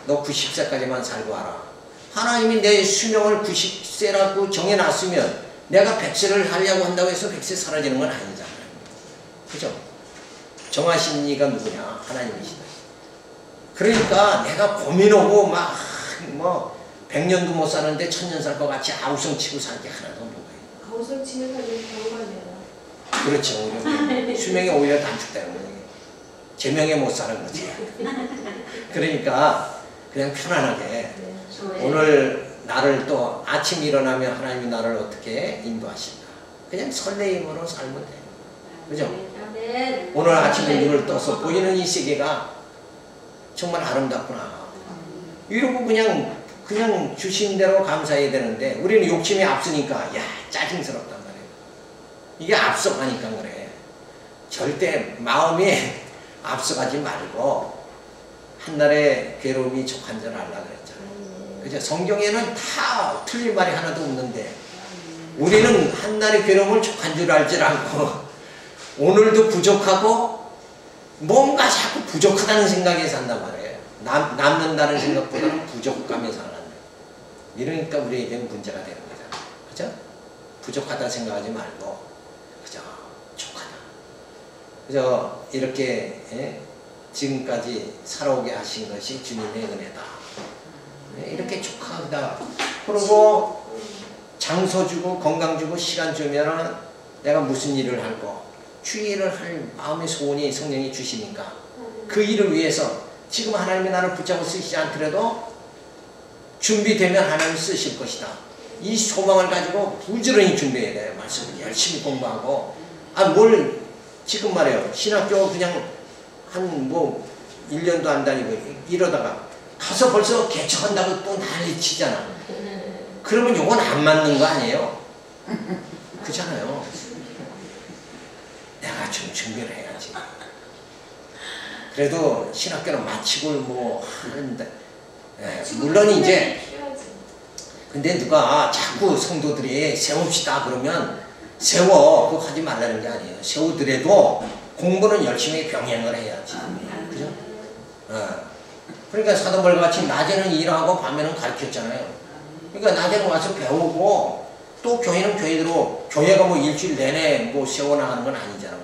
너 90세까지만 살고 와라. 하나님이 내 수명을 90세라고 정해놨으면 내가 100세를 하려고 한다고 해서 100세 사라지는 건 아니잖아요. 그죠? 정하신 이가 누구냐? 하나님이시다. 그러니까 내가 고민하고 막 뭐 100년도 못 사는데 1000년 살 것 같이 아우성 치고 살 게 하나도 없는 거예요. 아우성 치는 사람이 병만이에요. 그렇죠. 수명이 오히려 단축되는 거예요. 제명에 못 사는 거지. 그러니까 그냥 편안하게 네. 오늘 나를 또 아침 일어나면 하나님이 나를 어떻게 인도하신다. 그냥 설레임으로 살면 돼요. 그죠? 네. 오늘 아침에 눈을 떠서 보이는 이 세계가 정말 아름답구나. 이러고 그냥 주신 대로 감사해야 되는데 우리는 욕심이 앞서니까 야 짜증스럽단 말이에요. 이게 앞서가니까 그래. 절대 마음이 앞서가지 말고 한날의 괴로움이 족한 줄 알라 그랬잖아요. 그죠? 성경에는 다 틀린 말이 하나도 없는데 우리는 한날의 괴로움을 족한 줄 알지 않고 오늘도 부족하고 뭔가 자꾸 부족하다는 생각에 산단 말이에요. 남는다는 생각보다는 부족감에 살아간다. 이러니까 우리에게는 문제가 되는 거잖아요. 그죠? 부족하다 생각하지 말고 그죠? 족하다. 그죠? 이렇게 지금까지 살아오게 하신 것이 주님의 은혜다. 이렇게 족하다. 그리고 장소 주고 건강 주고 시간 주면은 내가 무슨 일을 하고 주의 일을 할 마음의 소원이 성령이 주시니까 그 일을 위해서 지금 하나님이 나를 붙잡고 쓰시지 않더라도 준비되면 하나님 쓰실 것이다. 이 소망을 가지고 부지런히 준비해야 돼요. 말씀을 열심히 공부하고 뭘 지금 말해요. 신학교 그냥 한 1년도 안 다니고 이러다가 가서 벌써 개척한다고 또 난리치잖아. 그러면 요건 안 맞는 거 아니에요? 그렇잖아요. 내가 좀 준비를 해야지. 그래도 신학교는 마치고 하는데 물론 이제 근데 누가 자꾸 성도들이 세웁시다 그러면 세워 그거 하지 말라는 게 아니에요. 세우더라도 공부는 열심히 병행을 해야지. 그죠? 그러니까 사도벌과 같이 낮에는 일하고 밤에는 가르쳤잖아요. 그러니까 낮에는 와서 배우고 또 교회는 교회대로 교회가 일주일 내내 세워나가는 건 아니잖아.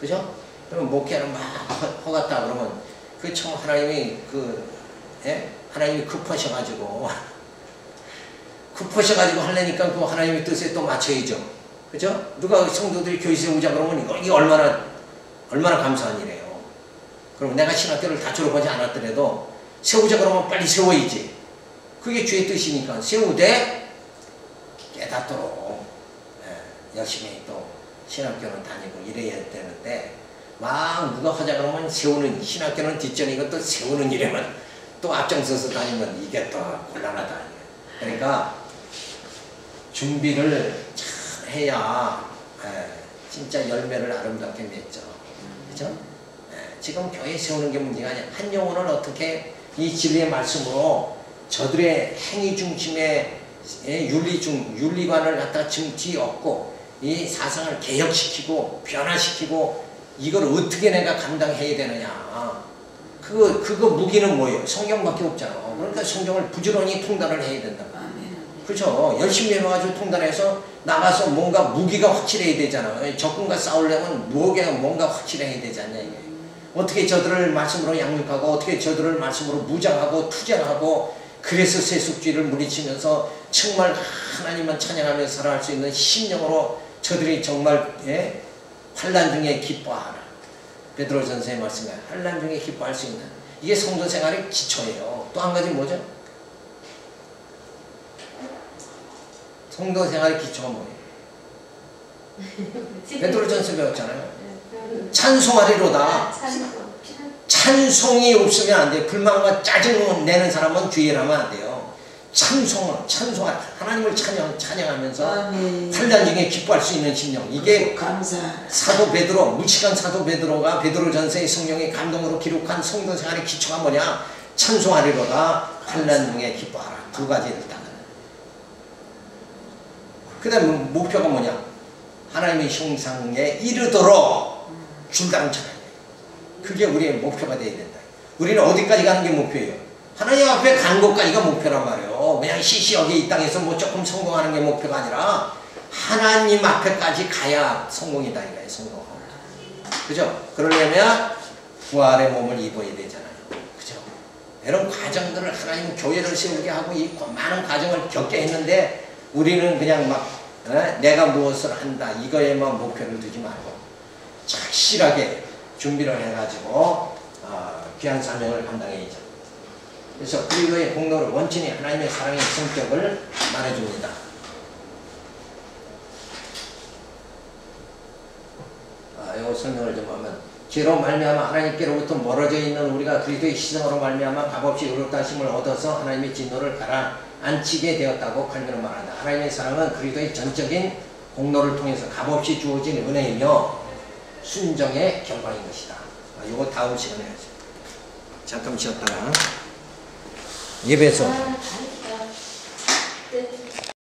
그죠? 그러면 목회를 막 허갔다 그러면 그 참 하나님이 하나님이 급하셔가지고 하려니까 그 하나님의 뜻에 또 맞춰야죠. 그죠? 누가 성도들이 교회 세우자 그러면 이게 얼마나 감사한 일이에요. 그럼 내가 신학교를 다 졸업하지 않았더라도 세우자 그러면 빨리 세워야지. 그게 주의 뜻이니까 세우되 깨닫도록 열심히 또 신학교는 다니고 이래야 되는데 막 누가 하자 그러면 세우는 신학교는 뒷전이고 또 세우는 일에만 또 앞장서서 다니면 이게 또 곤란하다. 그러니까 준비를 잘 해야 진짜 열매를 아름답게 맺죠. 그죠? 지금 교회 세우는 게 문제가 아니야. 한 영혼을 어떻게 이 진리의 말씀으로 저들의 행위 중심의 윤리관을 갖다가 뒤엎고 이 사상을 개혁시키고 변화시키고 이걸 어떻게 내가 감당해야 되느냐. 그거 무기는 뭐예요? 성경밖에 없잖아. 그러니까 성경을 부지런히 통달을 해야 된다. 그렇죠. 열심히 해가지고 통달해서 나가서 뭔가 무기가 확실해야 되잖아. 적군과 싸우려면 뭔가 확실해야 되지 않냐 이게. 어떻게 저들을 말씀으로 양육하고 어떻게 저들을 말씀으로 무장하고 투쟁하고 그래서 세속주의를 물리치면서 정말 하나님만 찬양하면서 살아갈 수 있는 심령으로 저들이 정말 환난 중에 기뻐하라. 베드로 전서의 말씀에 환난 중에 기뻐할 수 있는 이게 성도 생활의 기초예요. 또 한 가지 뭐죠? 성도 생활의 기초가 뭐예요? 베드로 전서 배웠잖아요. 찬송하리로다. 찬송이 없으면 안 돼요. 불만과 짜증 내는 사람은 주의를 하면 안 돼요. 찬송하라. 하나님을 찬양하면서 아멘. 환난 중에 기뻐할 수 있는 심령. 이게 감사. 사도 베드로, 무식한 사도 베드로가 베드로전서의 성령의 감동으로 기록한 성도 생활의 기초가 뭐냐? 찬송하리로다. 환난 중에 기뻐하라. 두 가지를 딱. 그 다음에 목표가 뭐냐? 하나님의 형상에 이르도록 줄다름 쳐야 돼. 그게 우리의 목표가 되어야 된다. 우리는 어디까지 가는 게 목표예요? 하나님 앞에 가는 것까지가 목표란 말이에요. 그냥 시시하게 이 땅에서 뭐 조금 성공하는 게 목표가 아니라 하나님 앞에까지 가야 성공이다 이거예요. 성공. 그죠? 그러려면 부활의 몸을 입어야 되잖아요. 그죠? 이런 과정들을 하나님 교회를 세우게 하고 이 많은 과정을 겪게 했는데 우리는 그냥 막 내가 무엇을 한다 이거에만 목표를 두지 말고 착실하게 준비를 해가지고 귀한 사명을 감당해야죠. 그래서 그리스도의 공로를 원천히 하나님의 사랑의 성격을 말해줍니다. 이거 설명을 좀 하면 죄로 말미암아 하나님께로부터 멀어져 있는 우리가 그리스도의 희생으로 말미암아 값없이 의롭다 하심을 얻어서 하나님의 진노를 가라앉히게 되었다고 칼빈은 말한다. 하나님의 사랑은 그리스도의 전적인 공로를 통해서 값없이 주어진 은혜이며 순정의 결과인 것이다. 이거 다음 시간에 하죠. 잠깐 쉬었다가 예배소